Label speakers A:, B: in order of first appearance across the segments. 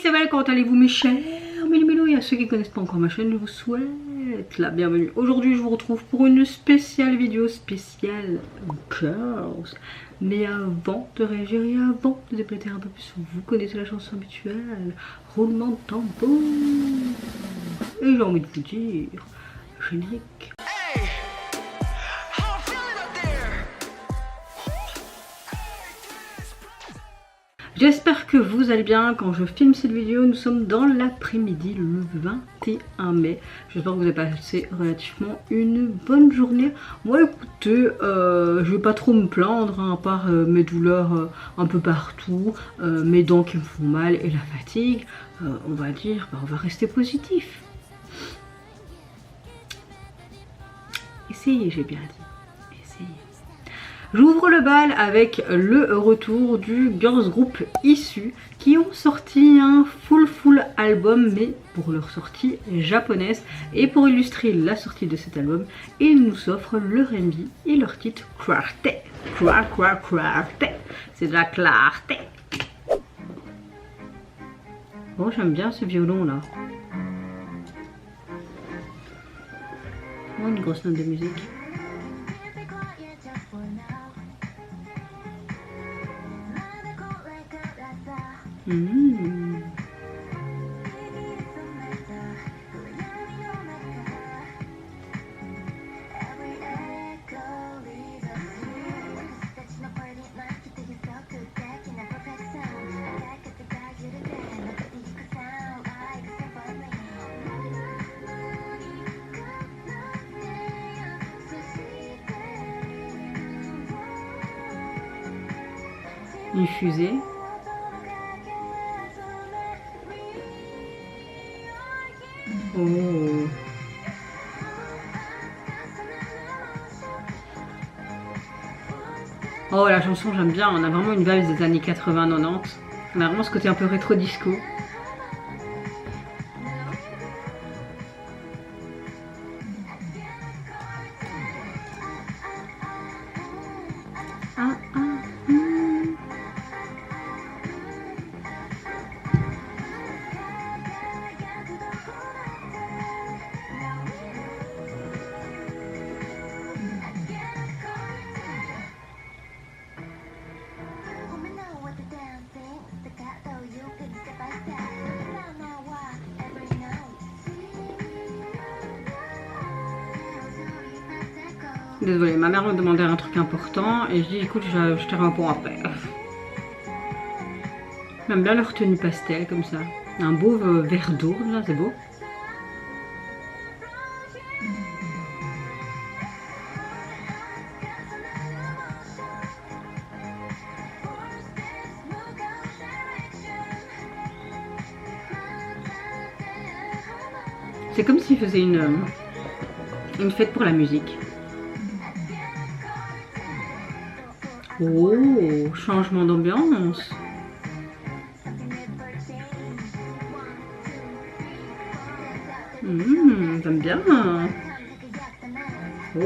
A: c'est vrai, comment allez-vous mes chers Mélo, et à ceux qui ne connaissent pas encore ma chaîne, je vous souhaite la bienvenue. Aujourd'hui, je vous retrouve pour une spéciale vidéo spéciale Girls. Mais avant de réagir et avant de déplater un peu plus, vous connaissez la chanson habituelle, roulement de tambour. Et j'ai envie de vous dire, générique. J'espère que vous allez bien. Quand je filme cette vidéo, nous sommes dans l'après-midi, le 21 mai. J'espère que vous avez passé relativement une bonne journée. Moi écoutez, je vais pas trop me plaindre, hein, à part mes douleurs un peu partout, mes dents qui me font mal et la fatigue. On va dire, on va rester positif. Essayez, j'ai bien dit. Essayez. J'ouvre le bal avec le retour du girls group Issu qui ont sorti un full album, mais pour leur sortie japonaise. Et pour illustrer la sortie de cet album, ils nous offrent leur MV et leur titre Clarté. Clarté. C'est de la clarté. Bon, j'aime bien ce violon là. Oh, une grosse note de musique. Une fusée. Oh. Oh, la chanson j'aime bien, on a vraiment une vibe des années 80-90. On a vraiment ce côté un peu rétro disco. Désolée, ma mère me demandait un truc important et je dis écoute, je te réponds après. J'aime bien leur tenue pastel comme ça. Un beau vert d'eau, là, c'est beau. C'est comme s'ils faisaient une fête pour la musique. Oh, changement d'ambiance. J'aime bien. Oh,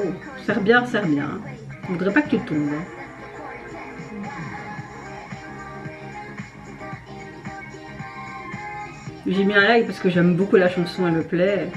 A: serre bien, serre bien. Je voudrais pas que tu tombes. J'ai mis un like parce que j'aime beaucoup la chanson, elle me plaît.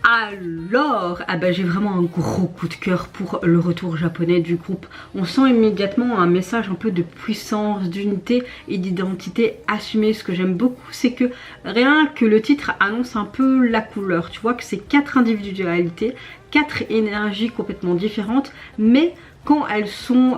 A: Alors, ah bah, j'ai vraiment un gros coup de cœur pour le retour japonais du groupe. On sent immédiatement un message un peu de puissance, d'unité et d'identité assumée. Ce que j'aime beaucoup, c'est que rien que le titre annonce un peu la couleur. Tu vois que c'est 4 individualités, 4 énergies complètement différentes, mais quand elles sont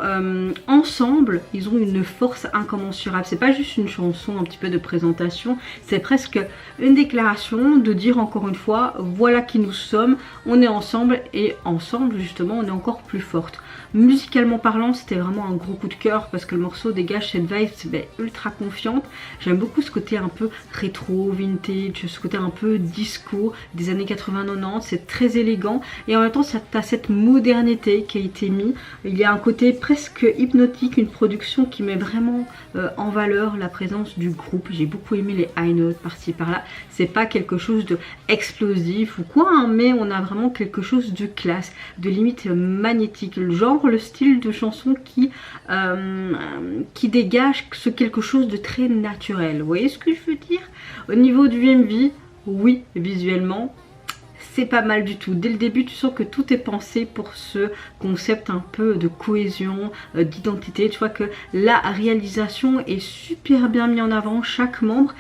A: ensemble, ils ont une force incommensurable. C'est pas juste une chanson un petit peu de présentation, c'est presque une déclaration de dire encore une fois, voilà qui nous sommes, on est ensemble et ensemble justement on est encore plus forte. Musicalement parlant, c'était vraiment un gros coup de cœur parce que le morceau dégage cette vibe ultra confiante. J'aime beaucoup ce côté un peu rétro, vintage, ce côté un peu disco des années 80-90, c'est très élégant et en même temps ça a cette modernité qui a été mise. Il y a un côté presque hypnotique, une production qui met vraiment en valeur la présence du groupe. J'ai beaucoup aimé les high notes par-ci par-là. C'est pas quelque chose de explosif ou quoi, hein, mais on a vraiment quelque chose de classe, de limite magnétique. Le genre, le style de chanson qui dégage ce quelque chose de très naturel. Vous voyez ce que je veux dire? Au niveau du MV, oui, visuellement, c'est pas mal du tout. Dès le début, tu sens que tout est pensé pour ce concept un peu de cohésion, d'identité. Tu vois que la réalisation est super bien mise en avant. Chaque membre,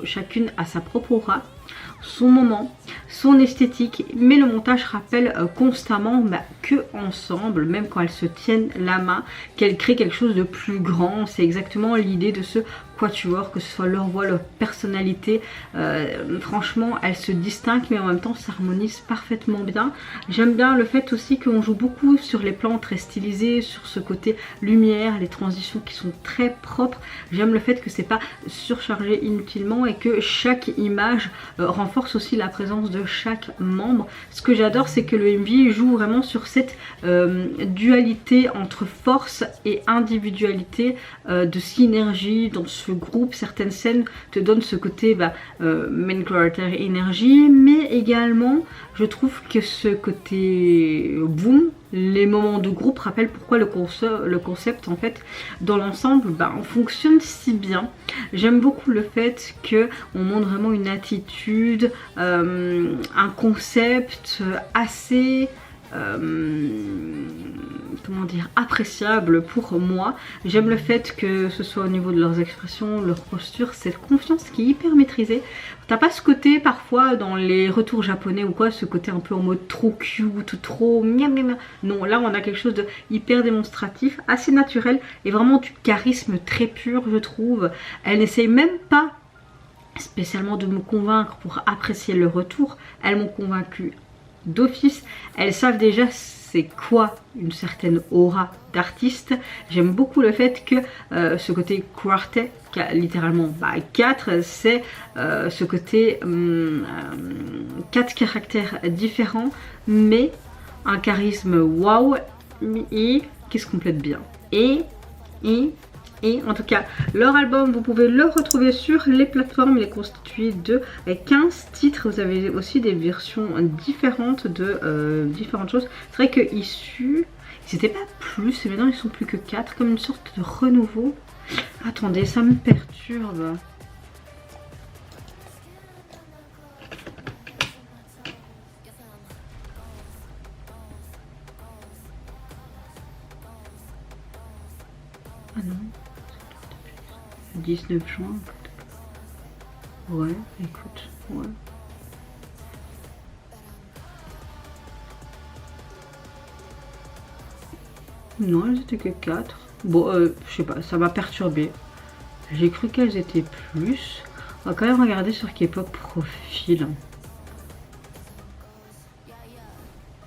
A: chacune a sa propre aura, son moment, son esthétique, mais le montage rappelle constamment que ensemble, même quand elles se tiennent la main, qu'elles créent quelque chose de plus grand. C'est exactement l'idée de ce quatuor, que ce soit leur voix, leur personnalité, franchement elles se distinguent mais en même temps s'harmonisent parfaitement bien. J'aime bien le fait aussi qu'on joue beaucoup sur les plans très stylisés, sur ce côté lumière, les transitions qui sont très propres. J'aime le fait que c'est pas surchargé inutilement et que chaque image renforce aussi la présence de chaque membre. Ce que j'adore, c'est que le MV joue vraiment sur cette dualité entre force et individualité, de synergie dans ce groupe. Certaines scènes te donnent ce côté main character énergie, mais également je trouve que ce côté boom, les moments de groupe rappellent pourquoi le concept en fait dans l'ensemble on fonctionne si bien. J'aime beaucoup le fait que on montre vraiment une attitude, un concept assez comment dire, appréciable pour moi. J'aime le fait que ce soit au niveau de leurs expressions, leur posture, cette confiance qui est hyper maîtrisée. T'as pas ce côté parfois dans les retours japonais ou quoi, ce côté un peu en mode trop cute, trop miam miam. Non, là on a quelque chose de hyper démonstratif, assez naturel et vraiment du charisme très pur je trouve. Elle n'essaye même pas spécialement de me convaincre pour apprécier le retour. Elles m'ont convaincu d'office. Elles savent déjà c'est quoi une certaine aura d'artiste. J'aime beaucoup le fait que ce côté quartet, qui a littéralement 4, c'est ce côté 4 caractères différents, mais un charisme waouh et qui se complète bien. Et en tout cas, leur album, vous pouvez le retrouver sur les plateformes. Il est constitué de 15 titres. Vous avez aussi des versions différentes de différentes choses. C'est vrai que issus, ils n'étaient pas plus, et maintenant ils sont plus que 4, comme une sorte de renouveau. Attendez, ça me perturbe. Ah non. 19 juin. Ouais, écoute, ouais. Non, elles étaient que 4. Bon, je sais pas, ça m'a perturbé. J'ai cru qu'elles étaient plus. On va quand même regarder sur K-pop profil.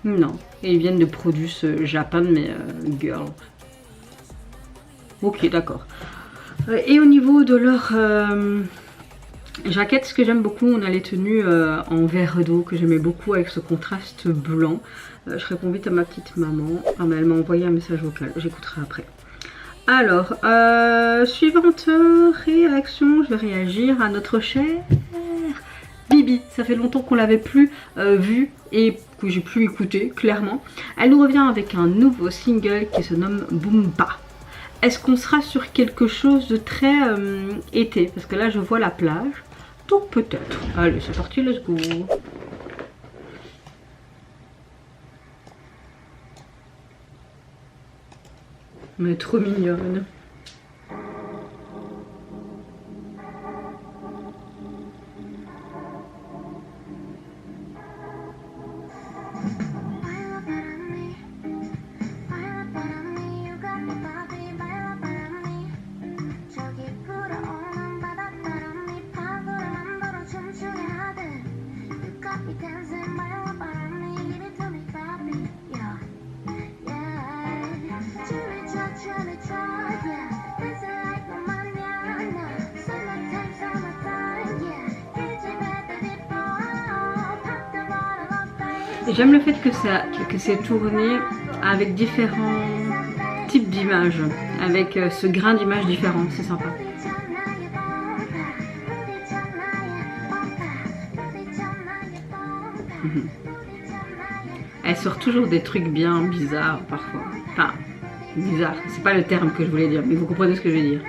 A: Non, et ils viennent de Produce Japan, mais girl. Ok, d'accord. Et au niveau de leur jaquette, ce que j'aime beaucoup, on a les tenues en vert d'eau que j'aimais beaucoup avec ce contraste blanc. Je réponds vite à ma petite maman. Ah mais elle m'a envoyé un message vocal, j'écouterai après. Alors, suivante réaction, je vais réagir à notre cher Bibi. Ça fait longtemps qu'on l'avait plus vue et que j'ai plus écouté, clairement. Elle nous revient avec un nouveau single qui se nomme Boomba. Est-ce qu'on sera sur quelque chose de très été? Parce que là je vois la plage, Donc peut-être. Allez, c'est parti, let's go. Mais trop mignonne. J'aime le fait que c'est tourné avec différents types d'images, avec ce grain d'image différent, c'est sympa. Elle sort toujours des trucs bien bizarres parfois. Enfin, bizarre, c'est pas le terme que je voulais dire, mais vous comprenez ce que je veux dire.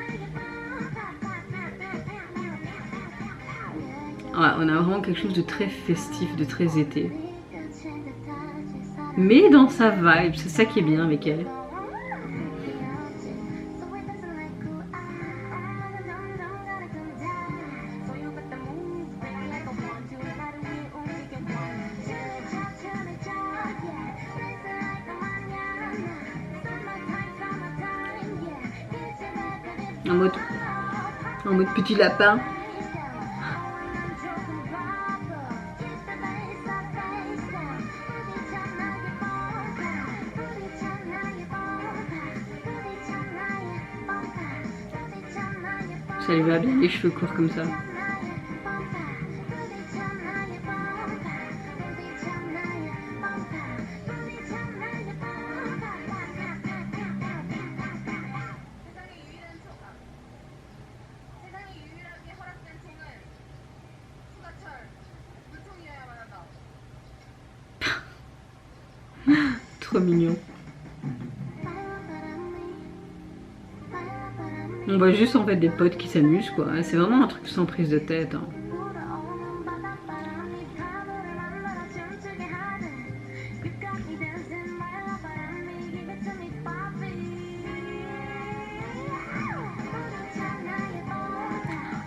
A: Ouais, on a vraiment quelque chose de très festif, de très été. Mais dans sa vibe, c'est ça qui est bien avec elle. En mode petit lapin. Ça lui va bien les cheveux courts comme ça. Trop mignon. On voit juste en fait des potes qui s'amusent quoi. C'est vraiment un truc sans prise de tête. Hein.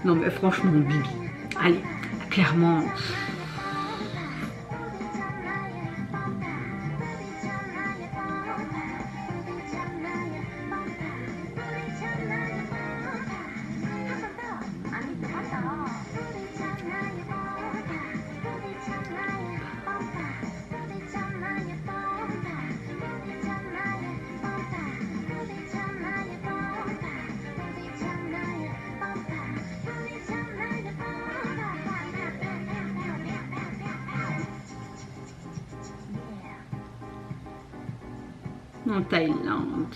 A: Non mais franchement Bibi. Allez, clairement. En Thaïlande.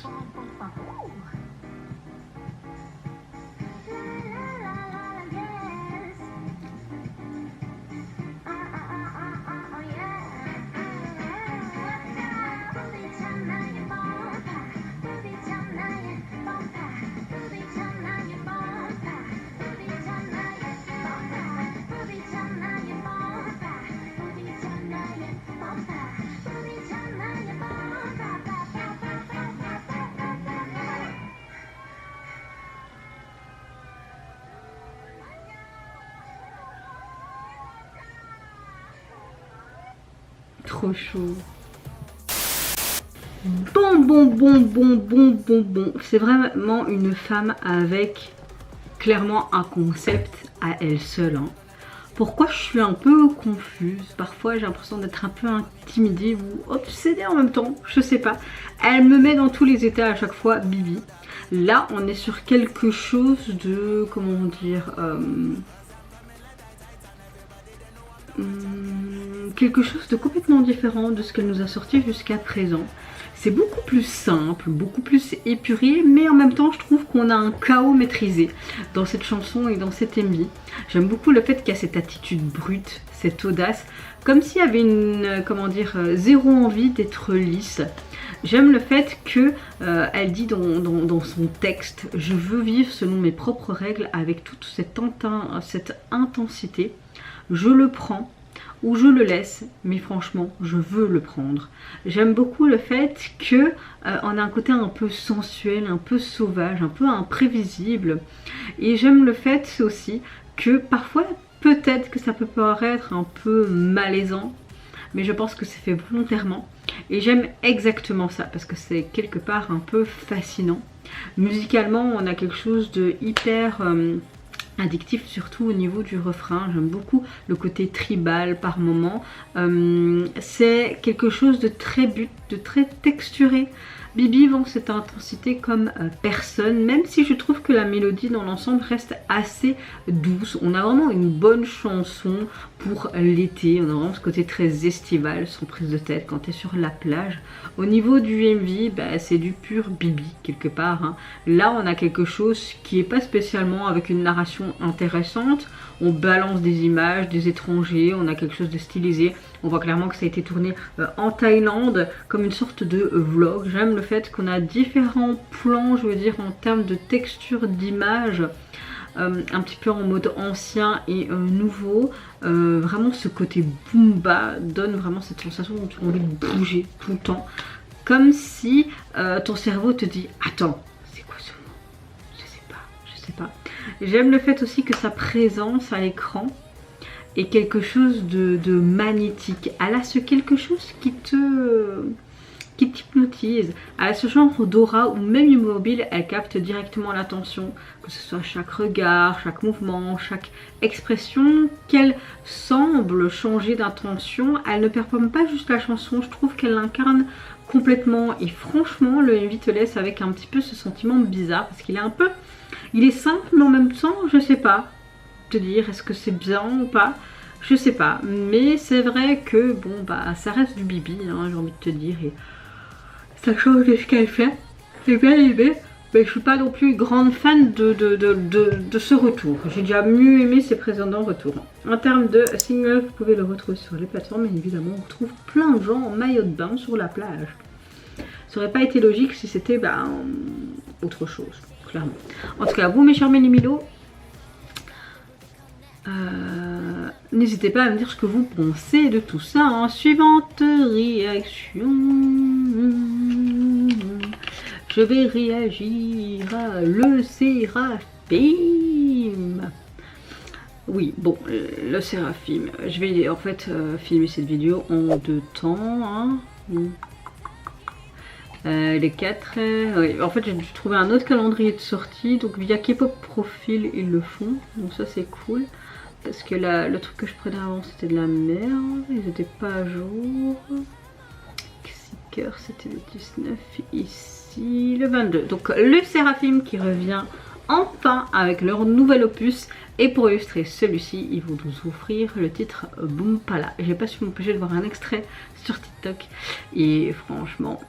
A: Trop chaud. Bon. C'est vraiment une femme avec clairement un concept à elle seule. Hein. Pourquoi je suis un peu confuse? Parfois j'ai l'impression d'être un peu intimidée ou obsédée en même temps. Je sais pas. Elle me met dans tous les états à chaque fois, Bibi. Là on est sur quelque chose de... Comment dire quelque chose de complètement différent de ce qu'elle nous a sorti jusqu'à présent. C'est beaucoup plus simple, beaucoup plus épuré, mais en même temps je trouve qu'on a un chaos maîtrisé dans cette chanson et dans cet MV. J'aime beaucoup le fait qu'il y a cette attitude brute, cette audace, comme s'il y avait une, comment dire, zéro envie d'être lisse. J'aime le fait que elle dit dans son texte, je veux vivre selon mes propres règles avec toute cette intensité. Je le prends ou je le laisse, mais franchement, je veux le prendre. J'aime beaucoup le fait que on a un côté un peu sensuel, un peu sauvage, un peu imprévisible. Et j'aime le fait aussi que parfois, peut-être que ça peut paraître un peu malaisant, mais je pense que c'est fait volontairement. Et j'aime exactement ça, parce que c'est quelque part un peu fascinant. Musicalement, on a quelque chose de hyper addictif, surtout au niveau du refrain. J'aime beaucoup le côté tribal par moment. C'est quelque chose de très but, de très texturé. Bibi vend cette intensité comme personne, même si je trouve que la mélodie dans l'ensemble reste assez douce. On a vraiment une bonne chanson pour l'été, on a vraiment ce côté très estival, sans prise de tête quand tu es sur la plage. Au niveau du MV, bah, c'est du pur Bibi quelque part, hein. Là on a quelque chose qui n'est pas spécialement avec une narration intéressante. On balance des images, des étrangers, on a quelque chose de stylisé. On voit clairement que ça a été tourné en Thaïlande comme une sorte de vlog. J'aime le fait qu'on a différents plans, je veux dire, en termes de texture d'image, un petit peu en mode ancien et nouveau. Vraiment ce côté boomba donne vraiment cette sensation où tu as envie de bouger tout le temps. Comme si ton cerveau te dit « Attends, c'est quoi ce mot? Je sais pas. » J'aime le fait aussi que sa présence à l'écran est quelque chose de magnétique. Elle a ce quelque chose qui t'hypnotise. Elle a ce genre d'aura où même immobile, elle capte directement l'attention. Que ce soit chaque regard, chaque mouvement, chaque expression qu'elle semble changer d'intention. Elle ne performe pas juste la chanson, je trouve qu'elle l'incarne complètement. Et franchement, le MV te laisse avec un petit peu ce sentiment bizarre. Parce qu'il est un peu... Il est simple, mais en même temps, je sais pas te dire est-ce que c'est bien ou pas, je sais pas, mais c'est vrai que bon bah ça reste du Bibi, hein, j'ai envie de te dire, et ça change de ce qu'elle fait, j'ai bien aimé, mais je suis pas non plus grande fan de ce retour. J'ai déjà mieux aimé ses précédents retours. En termes de single, vous pouvez le retrouver sur les plateformes, et évidemment on retrouve plein de gens en maillot de bain sur la plage. Ça aurait pas été logique si c'était autre chose, clairement. En tout cas, vous mes chers Méli-Milo, n'hésitez pas à me dire ce que vous pensez de tout ça. Hein. Suivante réaction. Je vais réagir à le Séraphim. Oui, bon, le Séraphim. Je vais en fait filmer cette vidéo en 2 temps. Hein. Les 4. Oui. En fait, j'ai dû trouver un autre calendrier de sortie. Donc via K-pop Profil, ils le font. Donc ça, c'est cool. Parce que le truc que je prenais avant c'était de la merde, ils n'étaient pas à jour. Seeker c'était le 19, ici le 22. Donc le Séraphim qui revient enfin avec leur nouvel opus. Et pour illustrer celui-ci, ils vont nous offrir le titre Boompala. J'ai pas su m'empêcher de voir un extrait sur TikTok. Et franchement,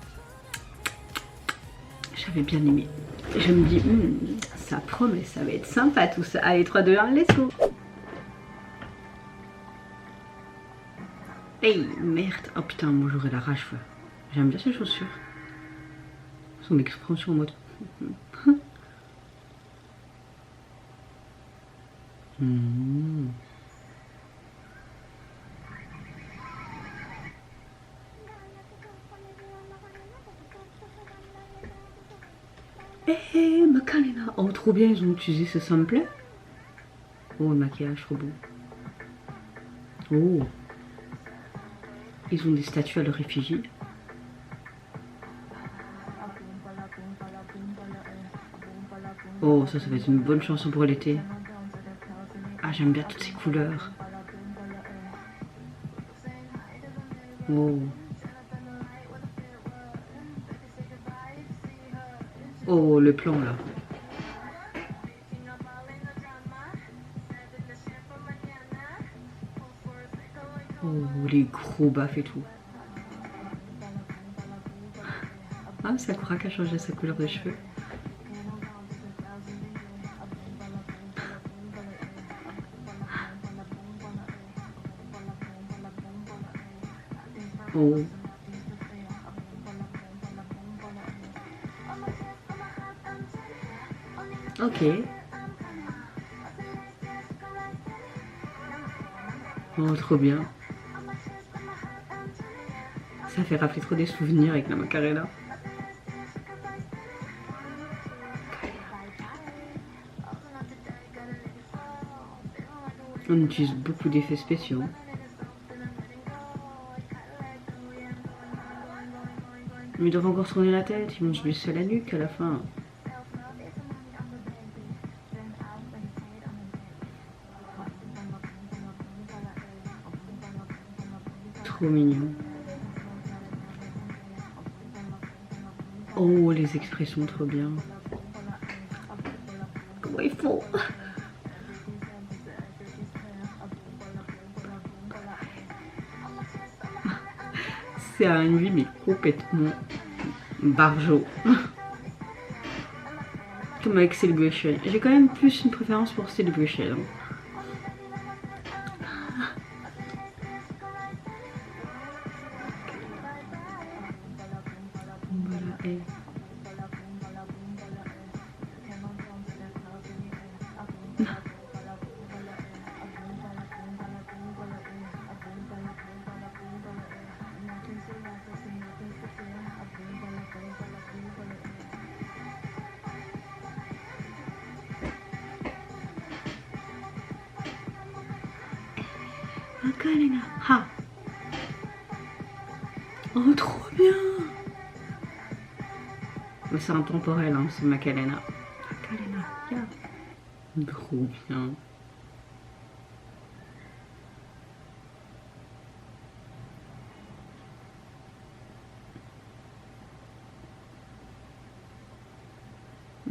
A: j'avais bien aimé. Je me dis, ça promet, ça va être sympa tout ça. Allez, 3, 2, 1, let's go! Hey, merde. Oh putain, moi j'aurais la rage. J'aime bien ces chaussures. Son expression en mode... Eh, Macarena. Oh, trop bien, ils ont utilisé ce sample. Oh, le maquillage, trop beau. Oh. Ils ont des statues à leur effigie. Oh, ça va être une bonne chanson pour l'été. Ah, j'aime bien toutes ces couleurs. Oh. Oh, le plan là. Oh, les gros baffes et tout. Ah, Sakura qui a changé sa couleur de cheveux. Oh. Ok. Oh, trop bien. Ça fait rappeler trop des souvenirs avec la Macarena. On utilise beaucoup d'effets spéciaux. Mais ils doivent encore tourner la tête, ils vont se blesser la nuque à la fin. Trop mignon. Oh, les expressions trop bien. Comment ils font? C'est un lui mais complètement barjo. Comme avec Celebration. J'ai quand même plus une préférence pour Celebration. Voilà, et... Macarena. Ha. Oh, trop bien. C'est intemporel, hein, c'est Macarena. Macarena, yeah. Trop bien.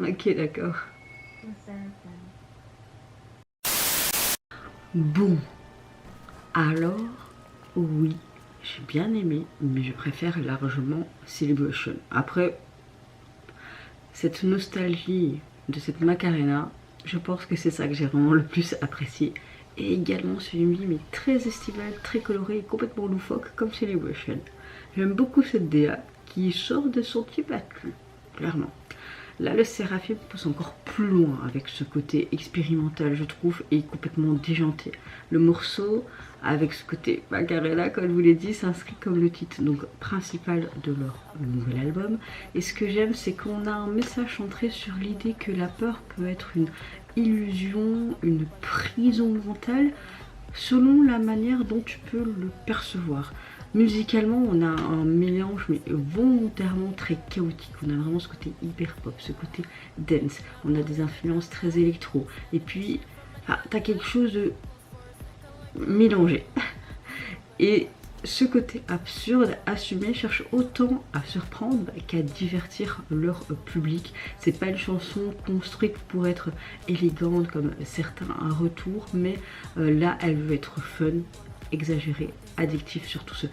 A: Ok, d'accord. Bon. Alors, oui, j'ai bien aimé, mais je préfère largement Celebration. Après, cette nostalgie de cette Macarena, je pense que c'est ça que j'ai vraiment le plus apprécié. Et également celui mais très estival, très coloré, complètement loufoque comme Celebration. J'aime beaucoup cette DA qui sort de son petit battu, clairement. Là, le Seraphim pousse encore plus loin avec ce côté expérimental, je trouve, et complètement déjanté. Le morceau, avec ce côté Macarena, comme je vous l'ai dit, s'inscrit comme le titre donc principal de leur nouvel album. Et ce que j'aime, c'est qu'on a un message centré sur l'idée que la peur peut être une illusion, une prison mentale, selon la manière dont tu peux le percevoir. Musicalement, on a un mélange mais volontairement très chaotique. On a vraiment ce côté hyper pop, ce côté dance. On a des influences très électro. Et puis, t'as quelque chose de mélangé. Et ce côté absurde, assumé, cherche autant à surprendre qu'à divertir leur public. C'est pas une chanson construite pour être élégante comme certains un retour, mais là, elle veut être fun, exagéré, addictif, surtout ce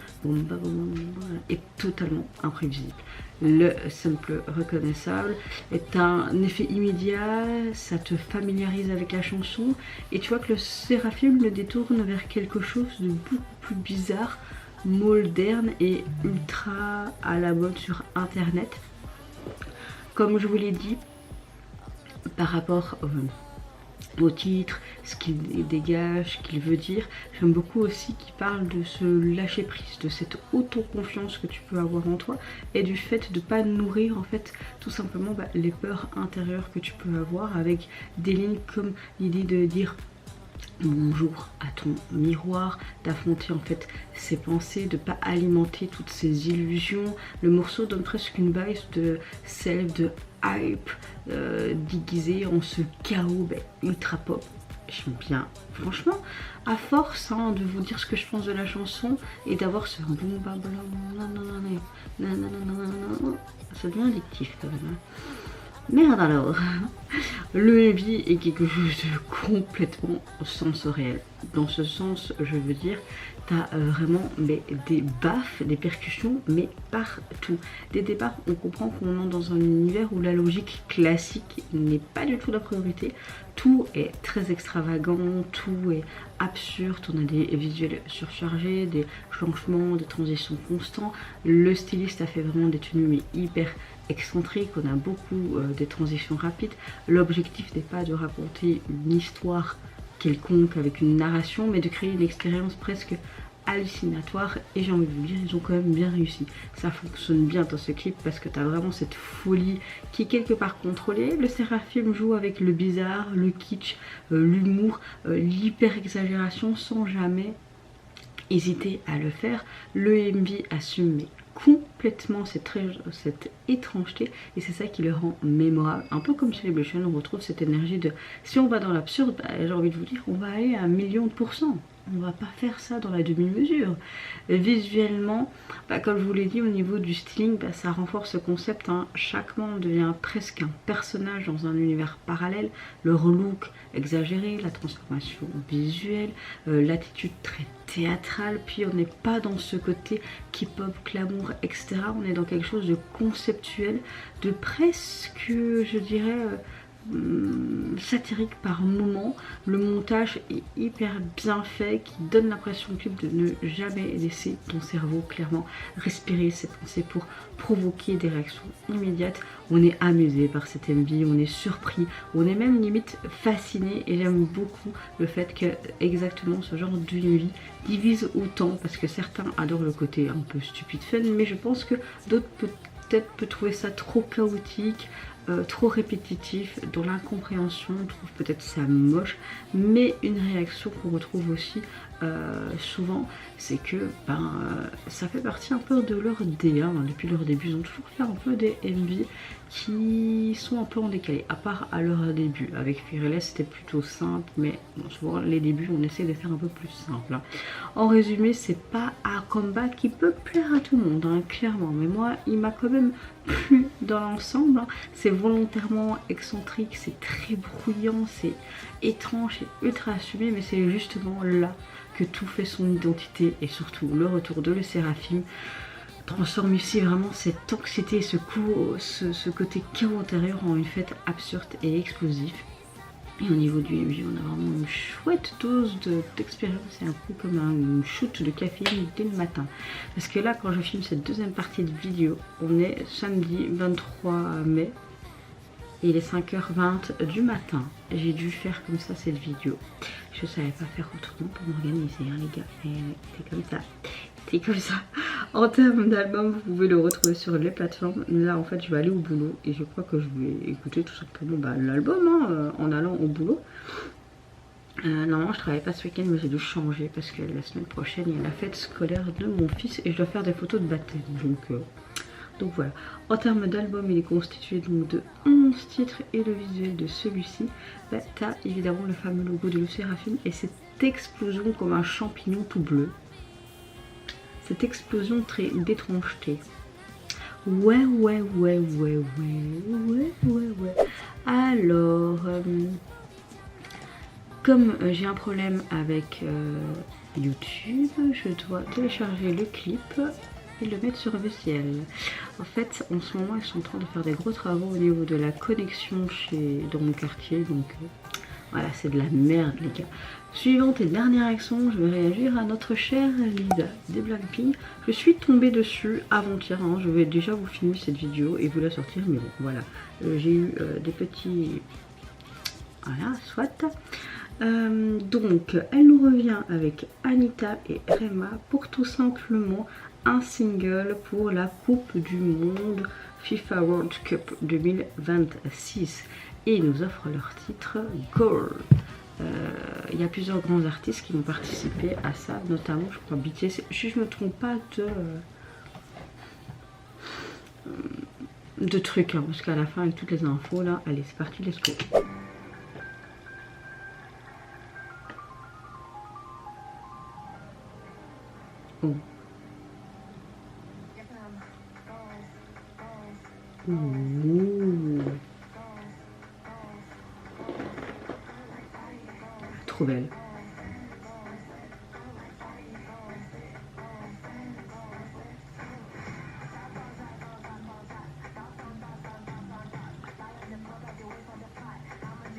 A: est totalement imprévisible. Le sample reconnaissable est un effet immédiat, ça te familiarise avec la chanson et tu vois que le Seraphim le détourne vers quelque chose de beaucoup plus bizarre, moderne et ultra à la mode sur internet. Comme je vous l'ai dit, par rapport au titre, ce qu'il dégage, ce qu'il veut dire. J'aime beaucoup aussi qu'il parle de ce lâcher prise, de cette autoconfiance que tu peux avoir en toi et du fait de ne pas nourrir en fait tout simplement les peurs intérieures que tu peux avoir avec des lignes comme l'idée de dire bonjour à ton miroir, d'affronter en fait ses pensées, de pas alimenter toutes ces illusions. Le morceau donne presque une base de self, de hype déguisé en ce chaos ultra pop. J'aime bien, franchement, à force de vous dire ce que je pense de la chanson et d'avoir ce bon ça devient addictif quand même. Merde alors. Le MV est quelque chose de complètement sensoriel. Dans ce sens, je veux dire, t'as vraiment des baffes, des percussions, mais partout. Dès le départ, on comprend qu'on est dans un univers où la logique classique n'est pas du tout la priorité. Tout est très extravagant, tout est absurde, on a des visuels surchargés, des changements, des transitions constants. Le styliste a fait vraiment des tenues mais hyper excentriques, on a beaucoup des transitions rapides. L'objectif n'est pas de raconter une histoire quelconque avec une narration, mais de créer une expérience presque hallucinatoire, et j'ai envie de vous dire, ils ont quand même bien réussi. Ça fonctionne bien dans ce clip parce que tu as vraiment cette folie qui est quelque part contrôlée. Le Seraphim joue avec le bizarre, le kitsch, l'humour, l'hyper exagération sans jamais hésiter à le faire. Le MV assume complètement cette étrangeté, et c'est ça qui le rend mémorable. Un peu comme Celebration, on retrouve cette énergie de si on va dans l'absurde, j'ai envie de vous dire, on va aller à 1 000 000%. On va pas faire ça dans la demi-mesure. Visuellement, comme je vous l'ai dit, au niveau du styling, ça renforce le concept. Chaque membre devient presque un personnage dans un univers parallèle. Leur look exagéré, la transformation visuelle, l'attitude très théâtrale. Puis on n'est pas dans ce côté K-pop, glamour, etc. On est dans quelque chose de conceptuel, de presque, je dirais, satirique par moment. Le montage est hyper bien fait, qui donne l'impression au clip de ne jamais laisser ton cerveau clairement respirer ses pensées pour provoquer des réactions immédiates. On est amusé par cet MV, on est surpris, on est même limite fasciné, et j'aime beaucoup le fait que exactement ce genre d'univers divise autant, parce que certains adorent le côté un peu stupide fun, mais je pense que d'autres peut-être peuvent trouver ça trop chaotique, trop répétitif, dans l'incompréhension, on trouve peut-être ça moche, mais une réaction qu'on retrouve aussi souvent, c'est que ça fait partie un peu de leur DA. Depuis leur début, ils ont toujours fait un peu des MV qui sont un peu en décalé, à part à leur début. Avec Fearless, c'était plutôt simple, mais bon, souvent les débuts, on essaie de faire un peu plus simple. En résumé, c'est pas un combat qui peut plaire à tout le monde, clairement, mais moi, il m'a quand même plu dans l'ensemble. C'est volontairement excentrique, c'est très bruyant, c'est étrange, c'est ultra assumé, mais c'est justement là que tout fait son identité, et surtout le retour de le Seraphim transforme ici vraiment cette anxiété, ce côté chaos intérieur en une fête absurde et explosive. Et au niveau du MV, on a vraiment une chouette dose d'expérience, c'est un peu comme un shoot de caféine dès le matin. Parce que là, quand je filme cette deuxième partie de vidéo, on est samedi 23 mai. Et il est 5h20 du matin. J'ai dû faire comme ça cette vidéo. Je savais pas faire autrement pour m'organiser, les gars. Et c'est comme ça. C'est comme ça. En termes d'album, vous pouvez le retrouver sur les plateformes. Là, en fait, je vais aller au boulot. Et je crois que je vais écouter tout simplement l'album en allant au boulot. Normalement, je travaille pas ce week-end, mais j'ai dû changer parce que la semaine prochaine, il y a la fête scolaire de mon fils et je dois faire des photos de baptême. Donc voilà, en termes d'album, il est constitué donc de 11 titres, et le visuel de celui-ci, t'as évidemment le fameux logo de le Seraphim et cette explosion comme un champignon tout bleu. Cette explosion très d'étrangeté. Ouais. Alors, comme j'ai un problème avec YouTube, je dois télécharger le clip et le mettre sur VCL. En fait, en ce moment, ils sont en train de faire des gros travaux au niveau de la connexion dans mon quartier, donc voilà, c'est de la merde, les gars. Suivante et dernière action, je vais réagir à notre chère Lisa des Blackpink. Je suis tombée dessus avant-hier, je vais déjà vous filmer cette vidéo et vous la sortir, mais bon, voilà. J'ai eu des petits... Voilà, soit... donc, elle nous revient avec Anita et Rema pour tout simplement un single pour la Coupe du Monde FIFA World Cup 2026, et ils nous offrent leur titre Goal. Il y a plusieurs grands artistes qui vont participer à ça, notamment je crois BTS, si je me trompe pas de trucs, parce qu'à la fin avec toutes les infos là, allez c'est parti, let's go. Oh. Ouh. trop belle.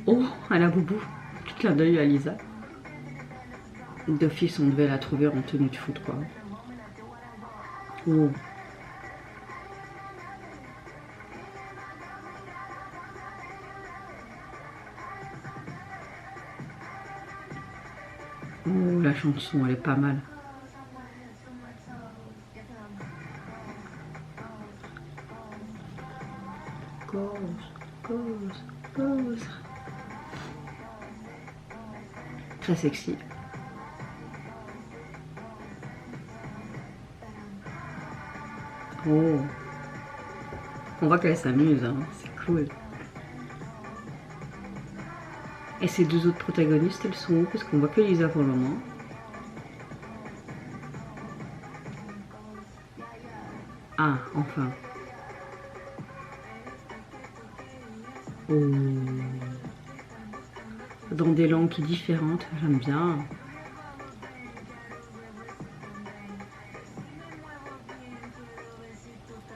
A: Oh, elle a boubou. Petit clin d'œil à Lisa. D'office, on devait la trouver en tenue de foot, quoi. Oh. Oh, la chanson, elle est pas mal. Cause. Très sexy. Oh. On voit qu'elle s'amuse, hein. C'est cool. Et ces deux autres protagonistes, elles sont où? Parce qu'on voit que Lisa pour le moment. Ah, enfin. Oh. Dans des langues différentes, j'aime bien.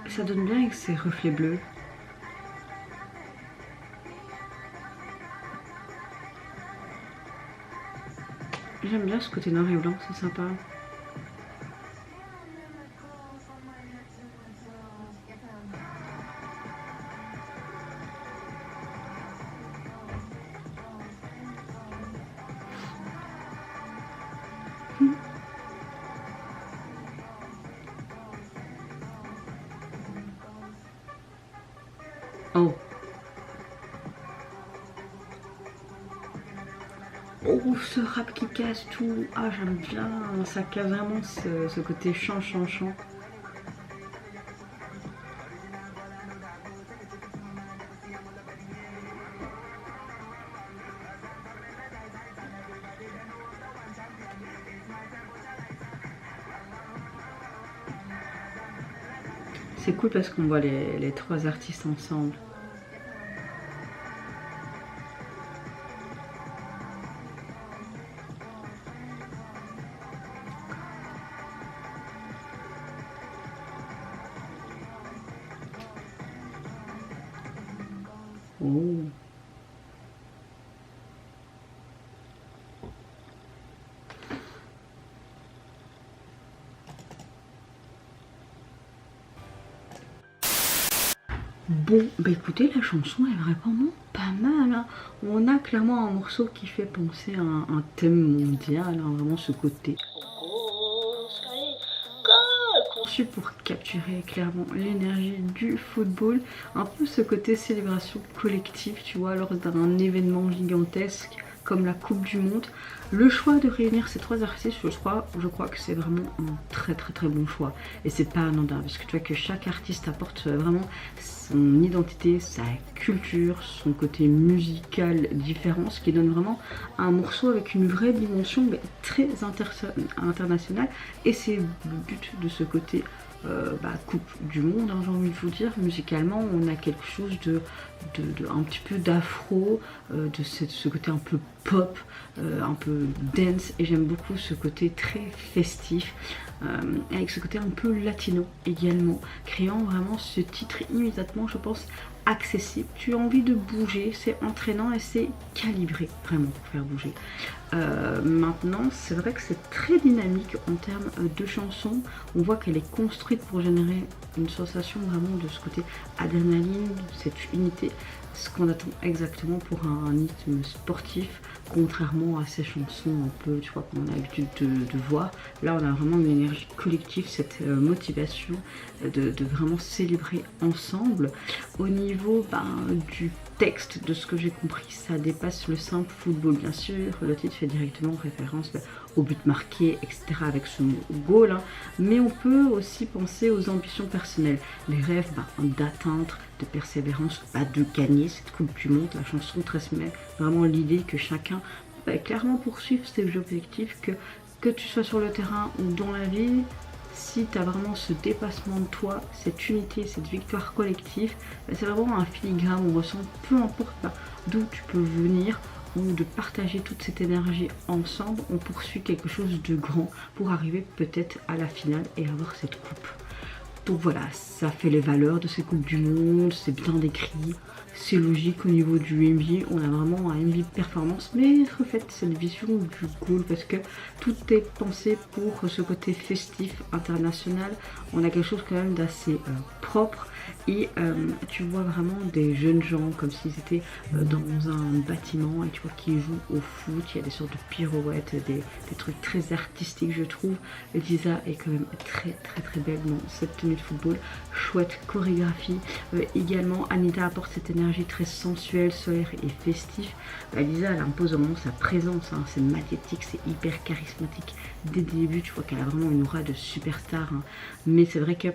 A: Ça donne bien avec ces reflets bleus. J'aime bien ce côté noir et blanc, c'est sympa. Oh. Oh, ce rap qui casse tout. Ah, j'aime bien. Ça casse vraiment ce côté chant. C'est cool parce qu'on voit les trois artistes ensemble. Oh. Bon, bah écoutez, la chanson est vraiment pas mal. Hein. On a clairement un morceau qui fait penser à un thème mondial, hein, vraiment ce côté conçu pour capturer clairement l'énergie du football, un peu ce côté célébration collective, tu vois, lors d'un événement gigantesque comme la Coupe du Monde. Le choix de réunir ces trois artistes, je crois que c'est vraiment un très bon choix. Et c'est pas anodin, parce que tu vois que chaque artiste apporte vraiment son identité, sa culture, son côté musical différent, ce qui donne vraiment un morceau avec une vraie dimension, mais très internationale. Et c'est le but de ce côté Coupe du Monde, hein, j'ai envie de vous dire. Musicalement, on a quelque chose de un petit peu d'afro, de ce côté un peu pop, un peu dance, et j'aime beaucoup ce côté très festif, avec ce côté un peu latino également, créant vraiment ce titre immédiatement, je pense, accessible. Tu as envie de bouger, c'est entraînant et c'est calibré vraiment pour faire bouger. Maintenant, c'est vrai que c'est très dynamique en termes de chansons. On voit qu'elle est construite pour générer une sensation vraiment de ce côté adrénaline, de cette unité, ce qu'on attend exactement pour un rythme sportif, contrairement à ces chansons un peu, tu vois, qu'on a l'habitude de voir. Là, on a vraiment une énergie collective, cette motivation de vraiment célébrer ensemble. Au niveau du texte, de ce que j'ai compris, ça dépasse le simple football, bien sûr. Le titre fait directement référence au but marqué, etc., avec ce mot goal, hein. Mais on peut aussi penser aux ambitions personnelles, les rêves d'atteindre, de persévérance, de gagner cette Coupe du Monde. La chanson transmet vraiment l'idée que chacun clairement poursuive ses objectifs, que tu sois sur le terrain ou dans la vie. Si tu as vraiment ce dépassement de toi, cette unité, cette victoire collective, c'est vraiment un filigrane, on ressent, peu importe d'où tu peux venir, ou de partager toute cette énergie ensemble, on poursuit quelque chose de grand pour arriver peut-être à la finale et avoir cette coupe. Donc voilà, ça fait les valeurs de ces coupes du monde, c'est bien décrit, c'est logique au niveau du MV, on a vraiment un MV performance, mais refait cette vision du goal parce que tout est pensé pour ce côté festif, international, on a quelque chose quand même d'assez propre et tu vois vraiment des jeunes gens comme s'ils étaient dans un bâtiment et tu vois qu'ils jouent au foot, il y a des sortes de pirouettes, des trucs très artistiques je trouve. Lisa est quand même très belle dans cette tenue de football, chouette chorégraphie, également Anita apporte cette énergie très sensuelle, solaire et festive. Lisa elle impose vraiment sa présence, hein. C'est magnétique, c'est hyper charismatique dès le début, tu vois qu'elle a vraiment une aura de superstar, hein. Mais c'est vrai que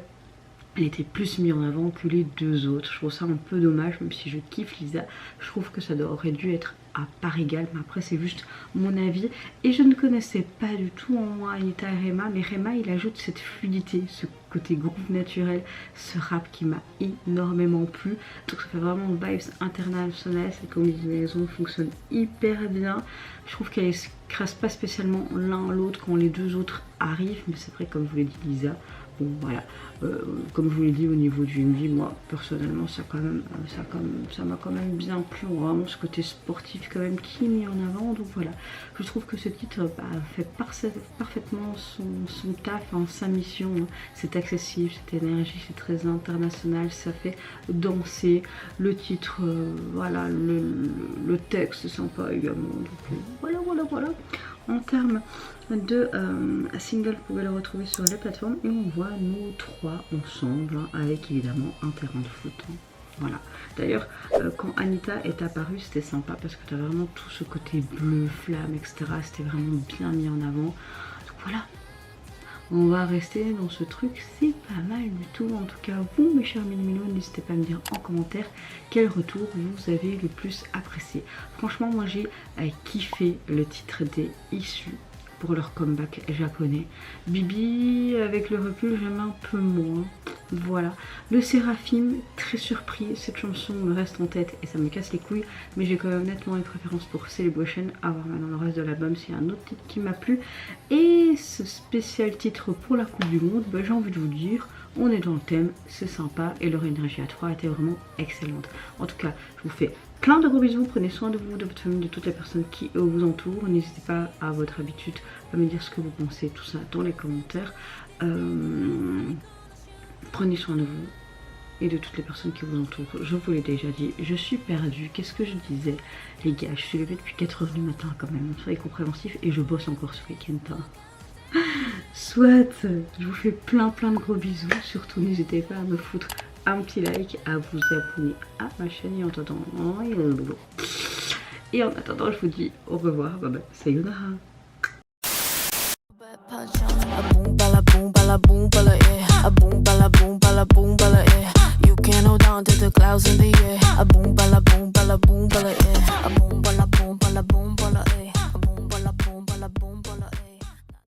A: elle était plus mise en avant que les deux autres. Je trouve ça un peu dommage, même si je kiffe Lisa. Je trouve que ça aurait dû être à part égale, mais après c'est juste mon avis. Et je ne connaissais pas du tout en Anita et Rema, mais Rema il ajoute cette fluidité, ce côté groove naturel, ce rap qui m'a énormément plu. Donc ça fait vraiment vibes internationales, cette combinaison fonctionne hyper bien. Je trouve qu'elle ne se crasse pas spécialement l'un l'autre quand les deux autres arrivent, mais c'est vrai comme vous l'avez dit Lisa. Bon voilà, comme je vous l'ai dit au niveau du MV, moi personnellement ça m'a quand même bien plu, vraiment ce côté sportif quand même qui est mis en avant. Donc voilà, je trouve que ce titre fait parfaitement son taf, hein, sa mission, hein. C'est accessible, cette énergie, c'est très international, ça fait danser. Le titre, voilà, le texte sympa également. Donc voilà. En termes de single, vous pouvez le retrouver sur les plateformes et on voit nous trois ensemble, hein, avec évidemment un terrain de foot. Hein. Voilà. D'ailleurs, quand Anita est apparue, c'était sympa parce que tu as vraiment tout ce côté bleu, flamme, etc. C'était vraiment bien mis en avant. Donc voilà. On va rester dans ce truc, c'est pas mal du tout. En tout cas, vous mes chers mini-minos, n'hésitez pas à me dire en commentaire quel retour vous avez le plus apprécié. Franchement, moi j'ai kiffé le titre des Issus pour leur comeback japonais. Bibi, avec le recul, j'aime un peu moins. Voilà. Le Séraphim, très surpris. Cette chanson me reste en tête et ça me casse les couilles. Mais j'ai quand même nettement une préférence pour Celebration. À voir maintenant le reste de l'album s'il y a un autre titre qui m'a plu. Et ce spécial titre pour la Coupe du Monde, bah, j'ai envie de vous dire, on est dans le thème, c'est sympa et leur énergie à 3 était vraiment excellente. En tout cas, je vous fais plein de gros bisous, prenez soin de vous, de votre famille, de toutes les personnes qui vous entourent. N'hésitez pas à votre habitude à me dire ce que vous pensez, tout ça dans les commentaires. Prenez soin de vous et de toutes les personnes qui vous entourent. Je vous l'ai déjà dit, je suis perdue. Qu'est-ce que je disais? Les gars, je suis levée depuis 4 h du matin quand même, soyez compréhensifs et je bosse encore ce week-end. Soit, je vous fais plein de gros bisous. Surtout n'hésitez pas à me foutre un petit like, à vous abonner à ma chaîne et en attendant je vous dis au revoir, bye bye, sayonara. You can hold on to the clouds in the air. A boom,